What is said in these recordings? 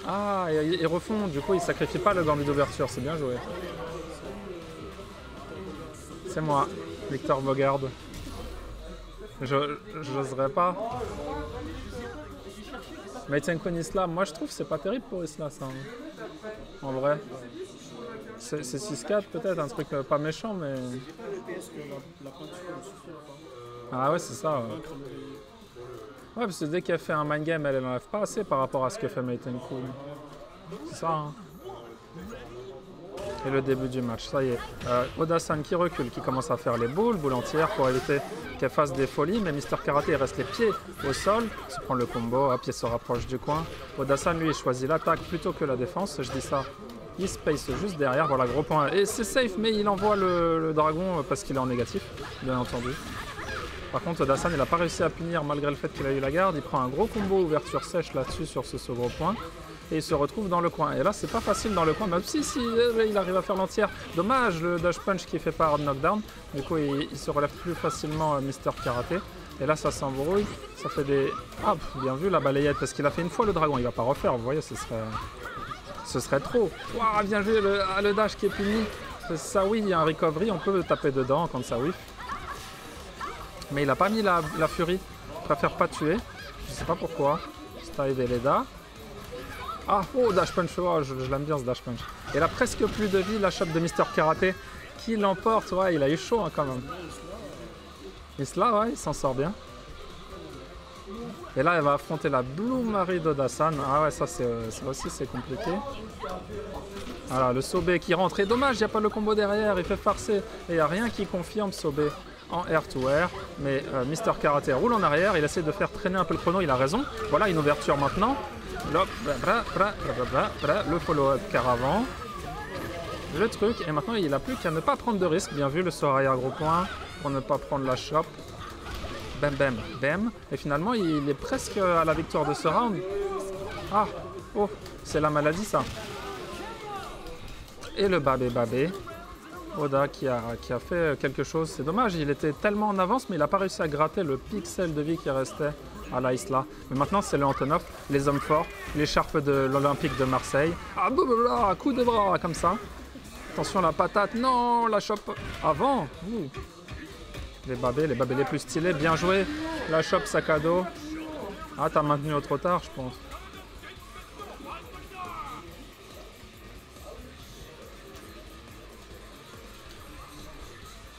Ah, ils refont, du coup, ils sacrifient pas le gambit d'ouverture, c'est bien joué. C'est moi, Victor Bogard. J'oserais pas. Maitenkoun Isla, moi je trouve que c'est pas terrible pour Isla ça. Hein. En vrai. C'est 6-4 peut-être, un truc pas méchant mais... Ah ouais c'est ça. Ouais parce que dès qu'elle fait un mind game, elle n'enlève pas assez par rapport à ce que fait Maitenkoun. C'est ça hein. Et le début du match, ça y est. Oda-san qui recule, qui commence à faire les boules entières pour éviter qu'elle fasse des folies, mais Mister Karaté il reste les pieds au sol, se prend le combo, hop, il se rapproche du coin. Oda-san lui il choisit l'attaque plutôt que la défense, je dis ça. Il space juste derrière, voilà gros point. Et c'est safe, mais il envoie le dragon parce qu'il est en négatif, bien entendu. Par contre Oda-san il n'a pas réussi à punir malgré le fait qu'il a eu la garde, il prend un gros combo ouverture sèche là-dessus sur ce gros point. Et il se retrouve dans le coin. Et là, c'est pas facile dans le coin, même si il arrive à faire l'entière. Dommage le dash punch qui fait pas hard knockdown. Du coup, il se relève plus facilement Mister Karaté. Et là, ça s'embrouille. Ça fait des... Ah, bien vu la balayette, parce qu'il a fait une fois le dragon. Il va pas refaire, vous voyez, ce serait trop. Waouh, bien vu le dash qui est puni. Ça, oui, il y a un recovery, on peut taper dedans quand ça whiff. Mais il a pas mis la furie. Il préfère pas tuer. Je sais pas pourquoi. Style Veleda. Ah, oh, dash punch, oh, je l'aime bien ce dash punch. Et là, presque plus de vie, la shot de Mister Karaté qui l'emporte. Ouais, il a eu chaud hein, quand même. Isla, ouais, il s'en sort bien. Et là, elle va affronter la Blue Marie d'Oda-san. Ah ouais, ça aussi, c'est compliqué. Voilà, le Sobe qui rentre. Et dommage, il n'y a pas le combo derrière, il fait farcer. Et il n'y a rien qui confirme Sobe en air-to-air. Mais Mister Karaté roule en arrière, il essaie de faire traîner un peu le chrono, il a raison. Voilà, une ouverture maintenant. Le follow-up Caravan. Le truc, et maintenant il n'a plus qu'à ne pas prendre de risque. Bien vu, le sort arrière gros point pour ne pas prendre la chope. Bam, bam, bam. Et finalement, il est presque à la victoire de ce round. Ah, oh, c'est la maladie ça. Et le babé. Oda qui a fait quelque chose. C'est dommage, il était tellement en avance, mais il n'a pas réussi à gratter le pixel de vie qui restait à la Isla. Mais maintenant, c'est le Antonov, les hommes forts, l'écharpe de l'Olympique de Marseille. Ah, blablabla, coup de bras, comme ça. Attention, la patate. Non, la chope avant. Ouh. Les babés les plus stylés. Bien joué. La chope sac à dos. Ah, t'as maintenu au trop tard, je pense.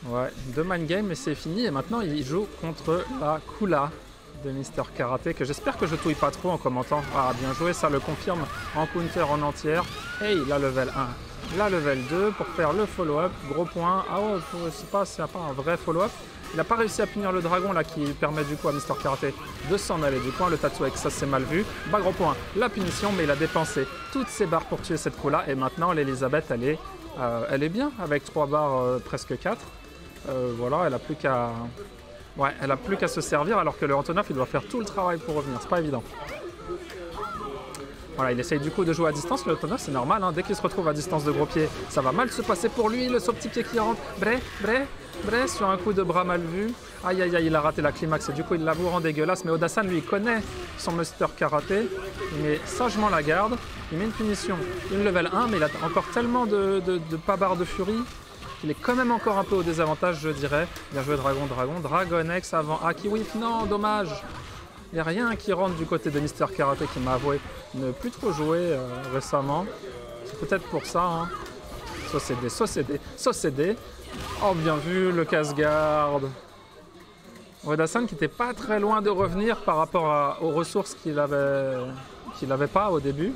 Ouais, 2 mind game et c'est fini. Et maintenant, il joue contre la Kula de Mister Karaté, que j'espère que je touille pas trop en commentant. Ah, bien joué, ça le confirme en counter en entière. Et la level 1, la level 2 pour faire le follow-up. Gros point. Ah ouais, c'est pas un vrai follow-up. Il n'a pas réussi à punir le dragon là qui permet du coup à Mister Karaté de s'en aller du coin. Le Tatsuek, ça c'est mal vu. Bah gros point, la punition, mais il a dépensé toutes ses barres pour tuer cette Kula. Et maintenant, l'Elisabeth, elle est bien avec 3 barres, presque 4. Voilà, elle a plus qu'à... Ouais, elle a plus qu'à se servir alors que le Antonov, il doit faire tout le travail pour revenir. C'est pas évident. Voilà, il essaye du coup de jouer à distance. Le Antonov, c'est normal, hein. Dès qu'il se retrouve à distance de gros pied, ça va mal se passer pour lui. Le saut petit pied qui rentre. Bré, sur un coup de bras mal vu. Aïe, aïe, aïe, il a raté la climax et du coup, il la vous rend dégueulasse. Mais Oda-san, lui, il connaît son Mister Karaté. Il met sagement la garde. Il met une punition. Une level 1, mais il a encore tellement de pas barre de furie. Il est quand même encore un peu au désavantage, je dirais. Bien joué, Dragon X avant. Ah, qui whiff, non, dommage. Il n'y a rien qui rentre du côté de Mister Karaté qui m'a avoué ne plus trop jouer récemment. C'est peut-être pour ça. Hein. Saucédé. Oh, bien vu, le casse-garde. Oda-san qui n'était pas très loin de revenir par rapport aux ressources qu'il avait pas au début.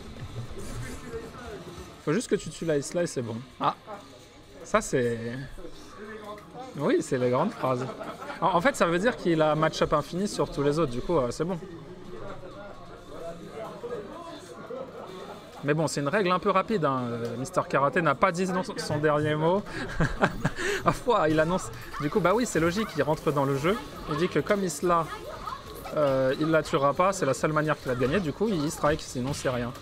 Faut juste que tu tues la Isla et c'est bon. Ah. Ça, c'est... Oui, c'est les grandes phrases. En fait, ça veut dire qu'il a match-up infini sur tous les autres. Du coup, c'est bon. Mais bon, c'est une règle un peu rapide. Hein. Mister Karaté n'a pas dit son dernier mot. Il annonce... Du coup, bah oui, c'est logique. Il rentre dans le jeu. Il dit que comme Isla, il la tuera pas. C'est la seule manière qu'il a de gagner. Du coup, il strike. Sinon, c'est rien.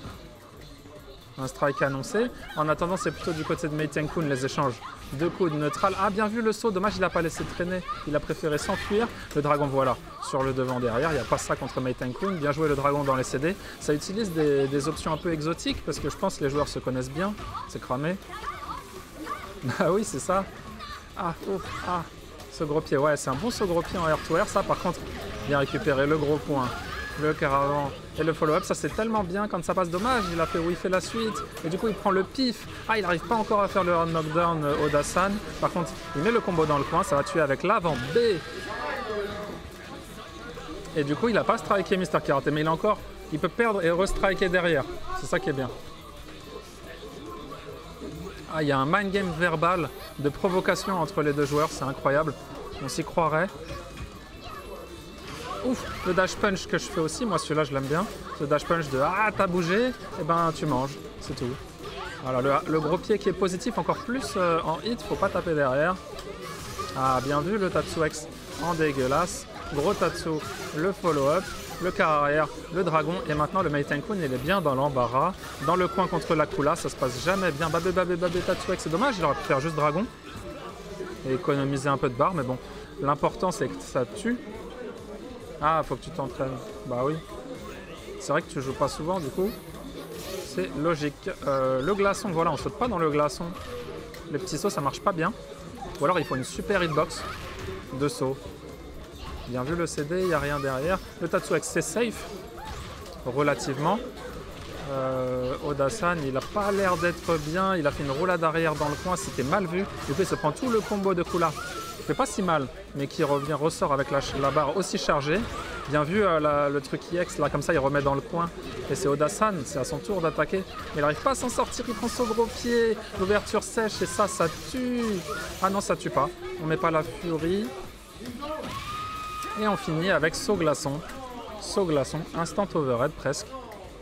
Un strike annoncé. En attendant, c'est plutôt du côté de Mei Tenkun les échanges. 2 coups de neutral. Ah, bien vu le saut. Dommage, il n'a pas laissé traîner. Il a préféré s'enfuir. Le dragon, voilà, sur le devant derrière. Il n'y a pas ça contre Mei Tenkun. Bien joué le dragon dans les CD. Ça utilise des options un peu exotiques parce que je pense que les joueurs se connaissent bien. C'est cramé. Ah oui, c'est ça. Ah, ouf, ah. Ce gros pied, ouais, c'est un bon saut gros pied en air to air. Ça, par contre, bien récupéré. Le gros point. Le caravan et le follow-up, ça c'est tellement bien quand ça passe. Dommage, il a fait où il fait la suite et du coup il prend le pif. Ah, il n'arrive pas encore à faire le hard knockdown Oda-san. Par contre, il met le combo dans le coin, ça va tuer avec l'avant B. Et du coup, il n'a pas striké Mister Karaté, mais il peut perdre et restriker derrière. C'est ça qui est bien. Ah, il y a un mind game verbal de provocation entre les deux joueurs, c'est incroyable. On s'y croirait. Ouf, le dash punch que je fais aussi, moi celui-là je l'aime bien. Ce dash punch de ah t'as bougé, et ben tu manges, c'est tout. Voilà, le gros pied qui est positif encore plus en hit, faut pas taper derrière. Ah bien vu le Tatsu X en dégueulasse. Gros Tatsu, le follow-up, le quart arrière, le dragon et maintenant le Mei Tenkun il est bien dans l'embarras. Dans le coin contre la Kula, ça se passe jamais bien. Babé Tatsu X, c'est dommage, il aurait pu faire juste dragon. Et économiser un peu de barre, mais bon, l'important c'est que ça tue. Ah, faut que tu t'entraînes. Bah oui. C'est vrai que tu joues pas souvent, du coup. C'est logique. Le glaçon, voilà, on saute pas dans le glaçon. Les petits sauts, ça marche pas bien. Ou alors, il faut une super hitbox de saut. Bien vu le CD, il n'y a rien derrière. Le Tatsu X, c'est safe. Relativement. Oda-san, il a pas l'air d'être bien. Il a fait une roulade arrière dans le coin. C'était mal vu. Du coup, il se prend tout le combo de Kula. Fait pas si mal, mais qui ressort avec la barre aussi chargée. Bien vu le truc IX, là comme ça il remet dans le coin. Et c'est Oda-san, c'est à son tour d'attaquer. Mais il n'arrive pas à s'en sortir, il prend son gros pied. L'ouverture sèche et ça tue. Ah non, ça tue pas. On met pas la furie. Et on finit avec saut glaçon. Saut glaçon, instant overhead presque.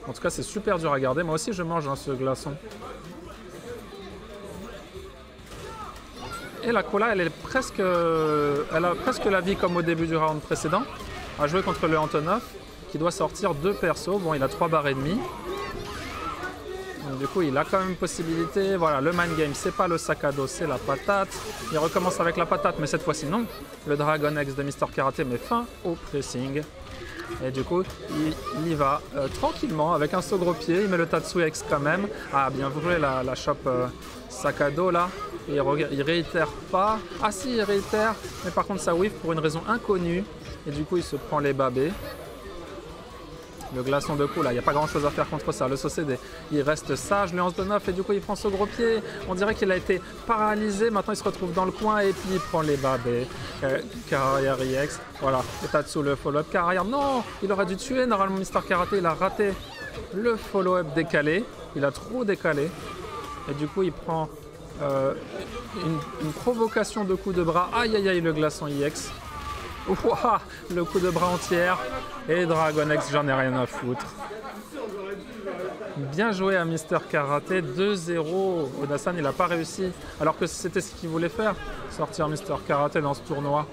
En tout cas c'est super dur à garder. Moi aussi je mange ce glaçon. Et la Kula, elle a presque la vie comme au début du round précédent. À jouer contre le Antonov, qui doit sortir 2 persos. Bon, il a 3 barres et demi. Donc, du coup, il a quand même possibilité. Voilà, le mind game, c'est pas le sac à dos, c'est la patate. Il recommence avec la patate, mais cette fois-ci non. Le Dragon X de Mister Karaté met fin au pressing. Et du coup, il y va tranquillement avec un saut gros pied. Il met le Tatsu X quand même. Ah, bien joué la shop sac à dos là. Et il réitère pas. Ah si, il réitère. Mais par contre, ça whiff pour une raison inconnue. Et du coup, il se prend les babés. Le glaçon de coup là, il n'y a pas grand chose à faire contre ça. Le saut CD, il reste sage, le 11 de 9 et du coup il prend ce gros pied. On dirait qu'il a été paralysé. Maintenant il se retrouve dans le coin et puis il prend les babés. Carrière IX, voilà. Et Tatsu le follow-up. Carrière, non, il aurait dû tuer. Normalement Mister Karaté, il a raté le follow-up décalé. Il a trop décalé. Et du coup il prend une provocation de coup de bras. Aïe aïe aïe, le glaçon IX. Ouah, le coup de bras entière. Et Dragon X, j'en ai rien à foutre. Bien joué à Mister Karaté, 2-0. Oda-san, il n'a pas réussi, alors que c'était ce qu'il voulait faire, sortir Mister Karaté dans ce tournoi.